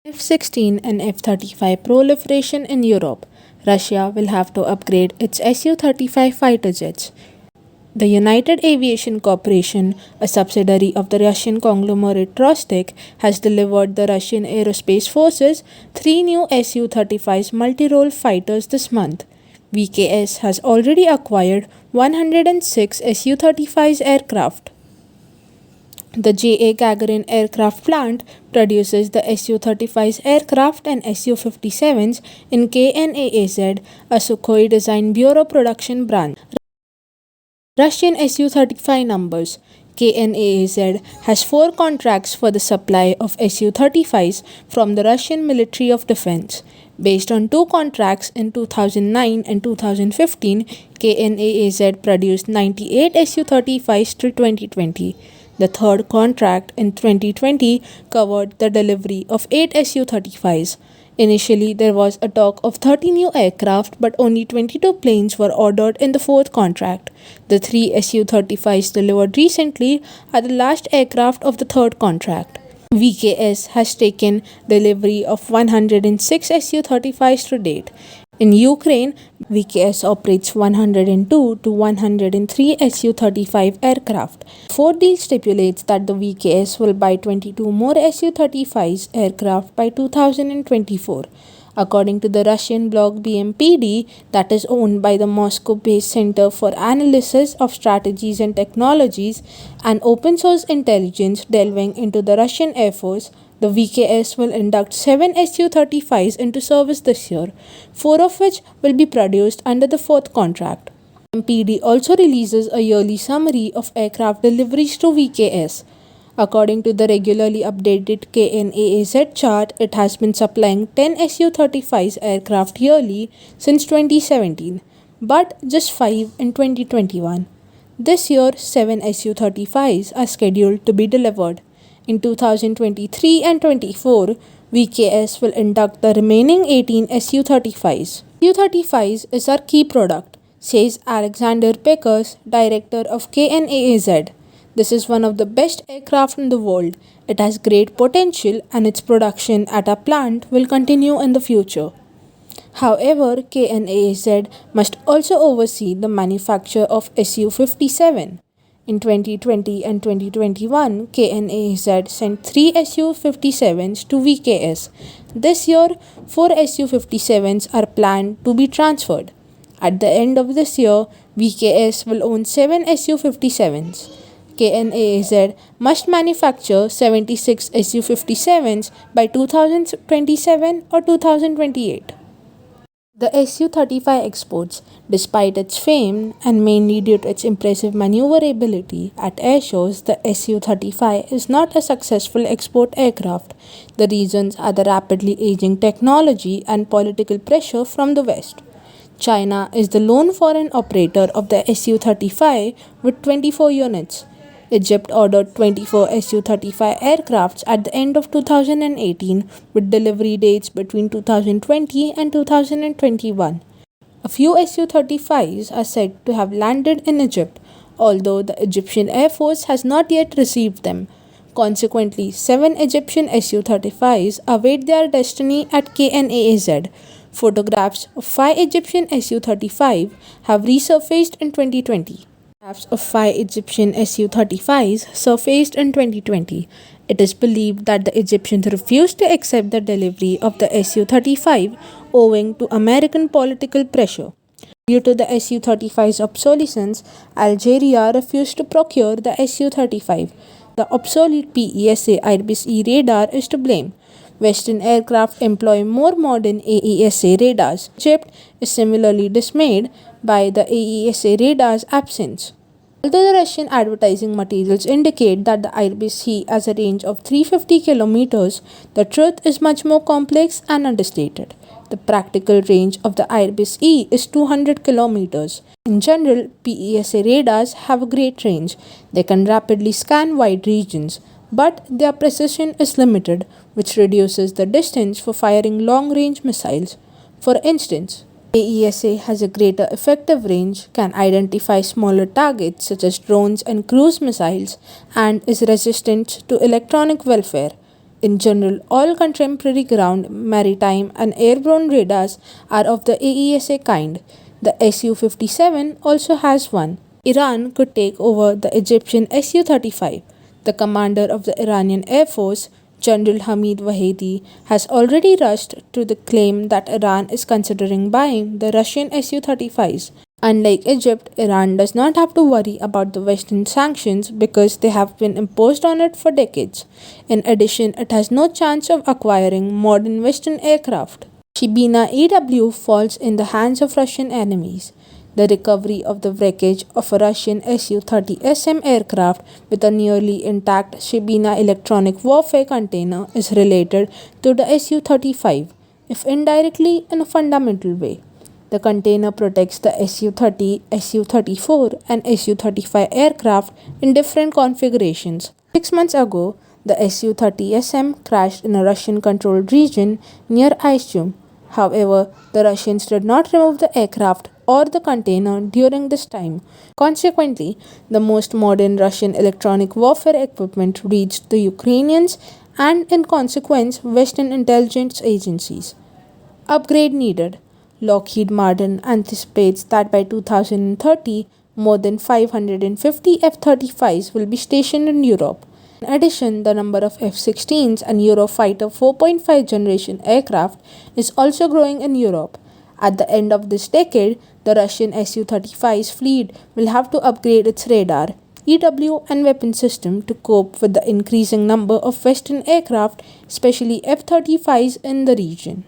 F-16 and F-35 proliferation in Europe. Russia will have to upgrade its Su-35 fighter jets. The United Aviation Corporation, a subsidiary of the Russian conglomerate Rostec, has delivered the Russian Aerospace Forces three new Su-35 multi-role fighters this month. VKS has already acquired 106 Su-35 aircraft. The J.A. Gagarin Aircraft Plant produces the Su-35 aircraft and Su-57s in KNAAZ, a Sukhoi Design Bureau production branch. Russian Su-35 numbers. KNAAZ has 4 contracts for the supply of Su-35s from the Russian Ministry of Defense. Based on 2 contracts in 2009 and 2015, KNAAZ produced 98 Su-35s till 2020. The third contract in 2020 covered the delivery of 8 Su-35s. Initially, there was a talk of 30 new aircraft, but only 22 planes were ordered in the fourth contract. The 3 Su-35s delivered recently are the last aircraft of the third contract. VKS has taken delivery of 106 Su-35s to date. In Ukraine, VKS operates 102 to 103 Su-35 aircraft. The deal stipulates that the VKS will buy 22 more Su-35 aircraft by 2024. According to the Russian blog BMPD, that is owned by the Moscow-based Center for Analysis of Strategies and Technologies and open source intelligence delving into the Russian Air Force, the VKS will induct 7 Su-35s into service this year, 4 of which will be produced under the fourth contract. MPD also releases a yearly summary of aircraft deliveries to VKS. According to the regularly updated KNAAZ chart, it has been supplying 10 Su-35 aircraft yearly since 2017, but just 5 in 2021. This year, 7 Su-35s are scheduled to be delivered. In 2023 and 24, VKS will induct the remaining 18 Su-35s. Su-35s is our key product, says Alexander Pekers, director of KNAAZ. This is one of the best aircraft in the world. It has great potential and its production at our plant will continue in the future. However, KNAAZ must also oversee the manufacture of Su-57. In 2020 and 2021, KNAAZ sent 3 Su-57s to VKS. This year, 4 Su-57s are planned to be transferred. At the end of this year, VKS will own 7 Su-57s. KNAAZ must manufacture 76 Su-57s by 2027 or 2028. The Su-35 exports, despite its fame and mainly due to its impressive maneuverability at air shows, the Su-35 is not a successful export aircraft. The reasons are the rapidly aging technology and political pressure from the West. China is the lone foreign operator of the Su-35 with 24 units. Egypt ordered 24 Su-35 aircrafts at the end of 2018 with delivery dates between 2020 and 2021. A few Su-35s are said to have landed in Egypt, although the Egyptian Air Force has not yet received them. Consequently, 7 Egyptian Su-35s await their destiny at KNAAZ. Photographs of 5 Egyptian Su-35 have resurfaced in 2020. Photographs of 5 Egyptian Su-35s surfaced in 2020. It is believed that the Egyptians refused to accept the delivery of the Su-35 owing to American political pressure. Due to the Su-35's obsolescence, Algeria refused to procure the Su-35. The obsolete PESA IRBC radar is to blame. Western aircraft employ more modern AESA radars. Egypt is similarly dismayed by the AESA radar's absence. Although the Russian advertising materials indicate that the IRBC has a range of 350 kilometers, the truth is much more complex and understated. The practical range of the IRBC is 200 kilometers. In general, PESA radars have a great range. They can rapidly scan wide regions, but their precision is limited, which reduces the distance for firing long-range missiles. For instance, AESA has a greater effective range, can identify smaller targets such as drones and cruise missiles, and is resistant to electronic warfare. In general, all contemporary ground, maritime, and airborne radars are of the AESA kind. The Su 57 also has one. Iran could take over the Egyptian Su 35. The commander of the Iranian Air Force, General Hamid Vahedi, has already rushed to the claim that Iran is considering buying the Russian Su 35s. Unlike Egypt, Iran does not have to worry about the Western sanctions because they have been imposed on it for decades. In addition, it has no chance of acquiring modern Western aircraft. Shibina EW falls in the hands of Russian enemies. The recovery of the wreckage of a Russian Su-30SM aircraft with a nearly intact Shibina electronic warfare container is related to the Su-35, if indirectly in a fundamental way. The container protects the Su-30, Su-34, and Su-35 aircraft in different configurations. 6 months ago, the Su-30SM crashed in a Russian-controlled region near Izum. However, the Russians did not remove the aircraft or the container during this time. Consequently, the most modern Russian electronic warfare equipment reached the Ukrainians and, in consequence, Western intelligence agencies. Upgrade needed. Lockheed Martin anticipates that by 2030, more than 550 F 35s will be stationed in Europe. In addition, the number of F 16s and Eurofighter 4.5 generation aircraft is also growing in Europe. At the end of this decade, the Russian Su 35's fleet will have to upgrade its radar, EW, and weapon system to cope with the increasing number of Western aircraft, especially F 35s, in the region.